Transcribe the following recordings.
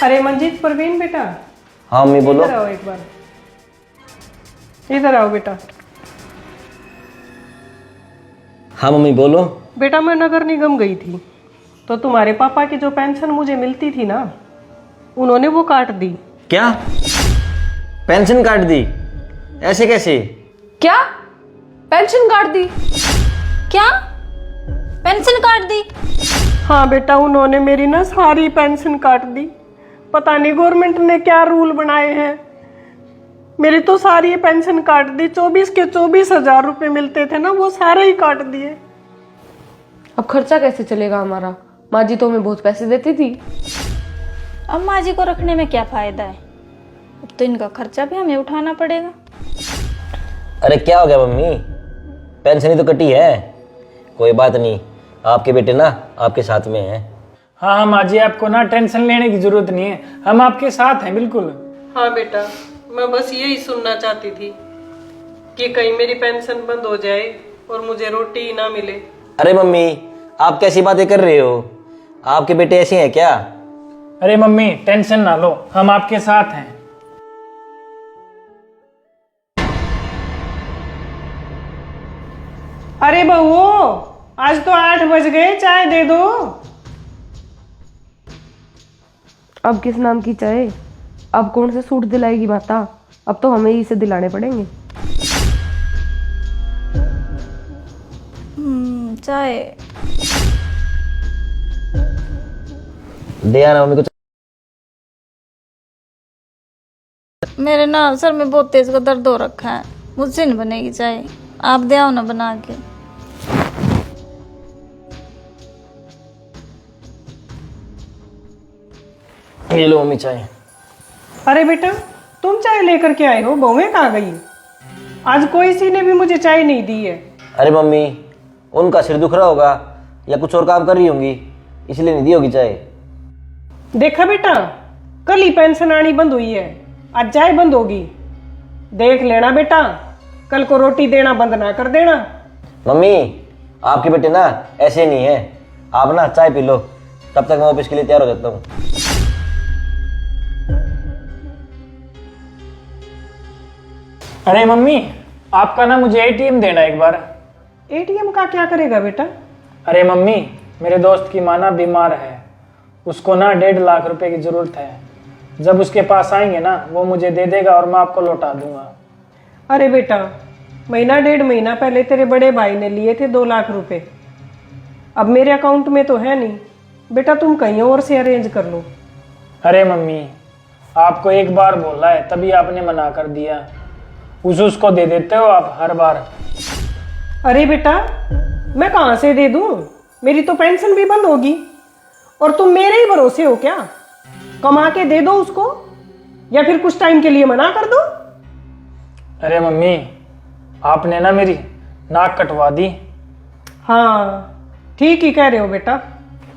अरे मंजीत परवीन बेटा। हाँ मम्मी बोलो। इधर आओ एक बार, इधर आओ बेटा। हाँ मम्मी बोलो। बेटा मैं नगर निगम गई थी तो तुम्हारे पापा की जो पेंशन मुझे मिलती थी ना, उन्होंने वो काट दी। क्या? पेंशन काट दी? ऐसे कैसे? क्या पेंशन काट दी? क्या पेंशन काट दी? हाँ बेटा, उन्होंने मेरी ना सारी पेंशन काट दी। पता नहीं गवर्नमेंट ने क्या रूल बनाए हैं, मेरी तो सारी पेंशन काट दी। 24 के 24,000 रुपए मिलते थे ना, वो सारे ही काट दिए। अब खर्चा कैसे चलेगा हमारा? माँ जी तो हमें बहुत पैसे देती थी। अब माँ जी को रखने में क्या फायदा है, अब तो इनका खर्चा भी हमें उठाना पड़ेगा। अरे क्या हो गया मम्मी, पेंशन ही तो कटी है। कोई बात नहीं, आपके बेटे ना आपके साथ में हैं। हाँ हाँ माँ जी, आपको ना टेंशन लेने की जरूरत नहीं है, हम आपके साथ हैं बिल्कुल। हाँ बेटा, मैं बस यही सुनना चाहती थी कि कहीं मेरी पेंशन बंद हो जाए और मुझे रोटी ही ना मिले। अरे मम्मी आप कैसी बातें कर रहे हो, आपके बेटे ऐसे हैं क्या? अरे मम्मी टेंशन ना लो, हम आपके साथ हैं। अरे बहू, आज तो 8 बज गए, चाय दे दो। अब किस नाम की चाय? अब कौन से सूट दिलाएगी माता? अब तो हमें ही इसे दिलाने पड़ेंगे। चाय दे आना मम्मी को। मेरे ना सर में बहुत तेज का दर्द हो रखा है, मुझसे नहीं बनेगी चाय, आप दे आओ ना बना के। ये लो मम्मी चाय। अरे बेटा, तुम चाय लेकर के आए हो, बहुएं कहाँ गई? आज कोई सी ने भी मुझे चाय नहीं दी है। अरे मम्मी उनका सिर दुख रहा होगा या कुछ और काम कर रही होंगी, इसलिए नहीं दी होगी चाय। देखा बेटा, कल ही पेंशन आनी बंद हुई है, आज चाय बंद होगी। देख लेना बेटा, कल को रोटी देना बंद ना कर देना। मम्मी आपके बेटे ना ऐसे नहीं है, आप ना चाय पी लो, तब तक मैं ऑफिस के लिए तैयार हो जाता हूँ। अरे मम्मी आपका ना मुझे एटीएम देना एक बार। एटीएम का क्या करेगा बेटा? अरे मम्मी मेरे दोस्त की माँ ना बीमार है, उसको ना 1.5 लाख रुपए की जरूरत है। जब उसके पास आएंगे ना वो मुझे दे देगा और मैं आपको लौटा दूंगा। अरे बेटा, महीना 1.5 महीना पहले तेरे बड़े भाई ने लिए थे 2 लाख रुपए, अब मेरे अकाउंट में तो है नहीं। बेटा तुम कहीं और से अरेंज कर लो। अरे मम्मी आपको एक बार बोला है तभी आपने मना कर दिया, उसको दे देते हो आप हर बार। अरे बेटा, मैं कहाँ से दे दूं? मेरी तो पेंशन भी बंद होगी और तुम मेरे ही भरोसे हो क्या? कमा के दे दो उसको या फिर कुछ टाइम के लिए मना कर दो। अरे मम्मी आपने ना मेरी नाक कटवा दी। हाँ ठीक ही कह रहे हो बेटा,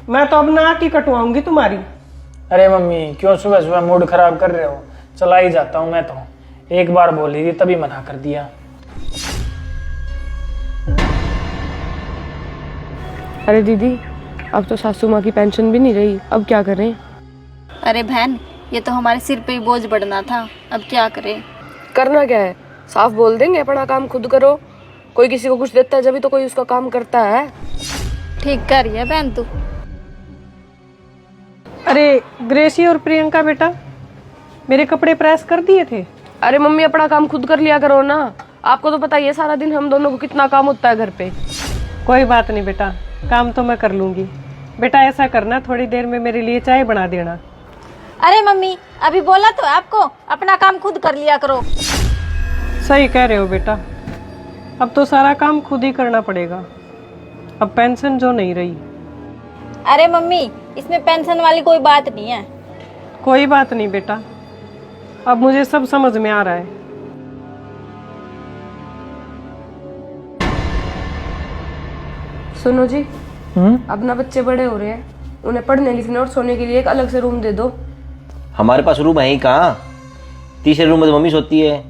मैं तो अब नाक ही कटवाऊंगी तुम्हारी। अरे मम्मी क्यों सुबह सुबह मूड खराब कर रहे हो, चला ही जाता हूँ मैं तो, एक बार बोली थी तभी मना कर दिया। अरे दीदी, अब तो सासू माँ की पेंशन भी नहीं रही, अब क्या करें? अरे बहन, ये तो हमारे सिर पे ही बोझ बढ़ना था, अब क्या करें? करना क्या है, साफ बोल देंगे अपना काम खुद करो। कोई किसी को कुछ देता है जब तो कोई उसका काम करता है। ठीक कर रही है बहन तू। अरे ग्रेसी और प्रियंका बेटा, मेरे कपड़े प्रेस कर दिए थे? अरे मम्मी अपना काम खुद कर लिया करो ना, आपको तो पता ही है सारा दिन हम दोनों को कितना काम होता है घर पे। कोई बात नहीं बेटा, काम तो मैं कर लूंगी। बेटा ऐसा करना, थोड़ी देर में मेरे लिए चाय बना देना। अरे मम्मी अभी बोला तो आपको, अपना काम खुद कर लिया करो। सही कह रहे हो बेटा, अब तो सारा काम खुद ही करना पड़ेगा, अब पेंशन जो नहीं रही। अरे मम्मी इसमें पेंशन वाली कोई बात नहीं है। कोई बात नहीं बेटा, अब मुझे सब समझ में आ रहा है। सुनो जी, अब ना बच्चे बड़े हो रहे हैं, उन्हें पढ़ने लिखने और सोने के लिए एक अलग से रूम दे दो। हमारे पास रूम है ही कहाँ, तीसरे रूम में तो मम्मी सोती है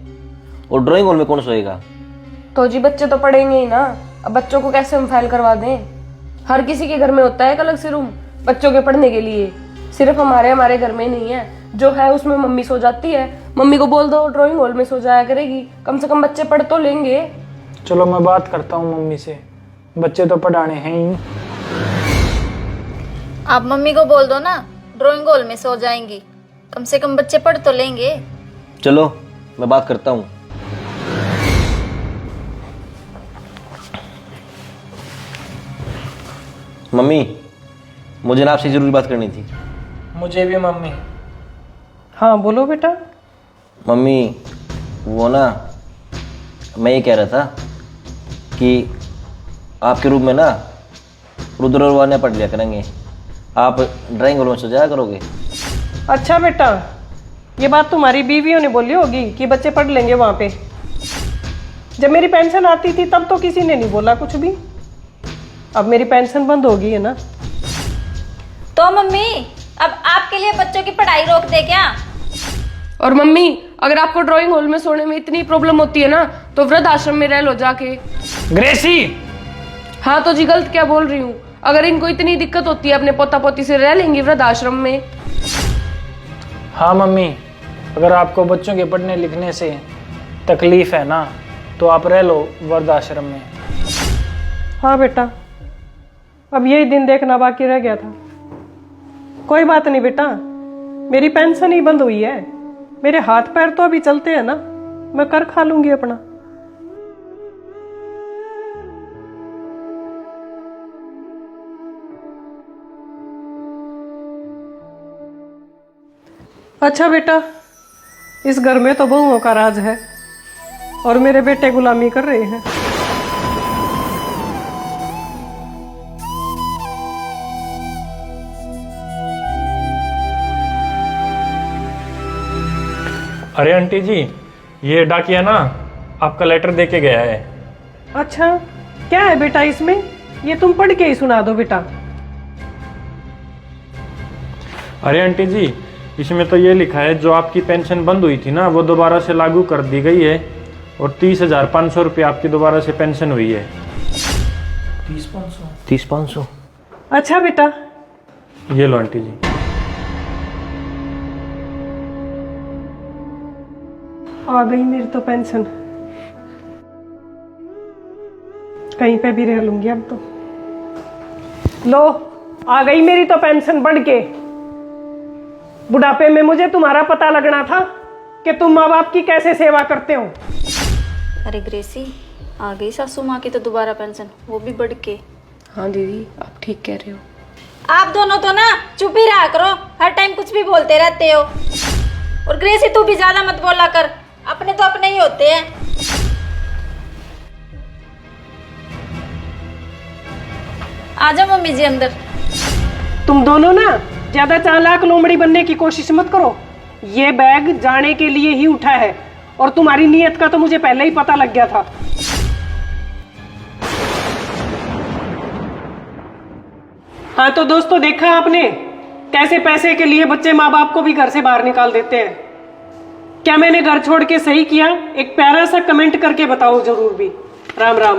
और ड्राइंग हॉल में कौन सोएगा? तो जी बच्चे तो पढ़ेंगे ही ना, अब बच्चों को कैसे हम फाइल करवा दें? हर किसी के घर में होता है एक अलग से रूम बच्चों के पढ़ने के लिए। सिर्फ हमारे हमारे घर में ही नहीं है, जो है उसमें मम्मी सो जाती है। मम्मी को बोल दो ड्राइंग हॉल में सो जाया करेगी, कम से कम बच्चे पढ़ तो लेंगे। चलो मैं बात करता हूँ मम्मी से, बच्चे तो पढ़ाने हैं ही। आप मम्मी को बोल दो ना ड्राइंग हॉल में सो जाएंगी, कम से कम बच्चे पढ़ तो लेंगे। चलो मैं बात करता हूँ। मम्मी, मुझे ना आपसे जरूरी बात करनी थी। मुझे भी मम्मी। हाँ बोलो बेटा। मम्मी वो ना, मैं ये कह रहा था कि आपके रूम में ना रुद्र और वान्या पढ़ लिया करेंगे, आप ड्राइंग हॉल में सो जाया करोगे। अच्छा बेटा, ये बात तुम्हारी बीवियों ने बोली होगी कि बच्चे पढ़ लेंगे वहाँ पे। जब मेरी पेंशन आती थी तब तो किसी ने नहीं बोला कुछ भी। अब मेरी पेंशन बंद हो गई है ना। तो मम्मी अब आपके लिए बच्चों की पढ़ाई रोक दे क्या? और मम्मी, अगर आपको ड्राइंग हॉल में सोने में इतनी प्रॉब्लम होती है ना, तो वृद्ध आश्रम में रह लो जाके। ग्रेसी, हाँ तो जी गलत क्या बोल रही हूँ? अगर इनको इतनी दिक्कत होती है अपने पोता पोती से, रह लेंगी वृद्ध आश्रम में। हाँ मम्मी, अगर आपको बच्चों के पढ़ने लिखने से तकलीफ है ना, तो आप रह लो वृद्धाश्रम में। हाँ बेटा, अब यही दिन देखना बाकी रह गया था। कोई बात नहीं बेटा, मेरी पेंशन ही बंद हुई है, मेरे हाथ पैर तो अभी चलते हैं ना, मैं कर खा लूंगी अपना। अच्छा बेटा, इस घर में तो बहुओं का राज है और मेरे बेटे गुलामी कर रहे हैं। अरे आंटी जी, ये डाकिया ना आपका लेटर दे के गया है। अच्छा, क्या है बेटा इसमें? ये तुम पढ़ के ही सुना दो बेटा। अरे आंटी जी, इसमें तो ये लिखा है जो आपकी पेंशन बंद हुई थी ना, वो दोबारा से लागू कर दी गई है और 30,500 रुपये आपकी दोबारा से पेंशन हुई है। 30,500। अच्छा बेटा, ये लो आंटी जी। आ गई मेरी तो पेंशन, कहीं पे भी रह लूंगी अब तो। लो, आ गई मेरी तो पेंशन बढ़ के। बुढ़ापे में मुझे तुम्हारा पता लगना था कि तुम माँ बाप की कैसे सेवा करते हो। अरे ग्रेसी, आ गई सासू माँ की तो दोबारा पेंशन, वो भी बढ़ के। हाँ दीदी, आप ठीक कह रहे हो। आप दोनों तो ना चुप ही रहा करो, हर टाइम कुछ भी बोलते रहते हो। और ग्रेसी तू भी ज्यादा मत बोला कर, अपने तो अपने ही होते हैं। आ जाओ मम्मी जी अंदर। तुम दोनों ना ज्यादा चालाक लोमड़ी बनने की कोशिश मत करो। ये बैग जाने के लिए ही उठा है और तुम्हारी नीयत का तो मुझे पहले ही पता लग गया था। हाँ तो दोस्तों, देखा आपने कैसे पैसे के लिए बच्चे माँ बाप को भी घर से बाहर निकाल देते हैं। क्या मैंने घर छोड़ के सही किया? एक प्यारा सा कमेंट करके बताओ जरूर भी। राम राम।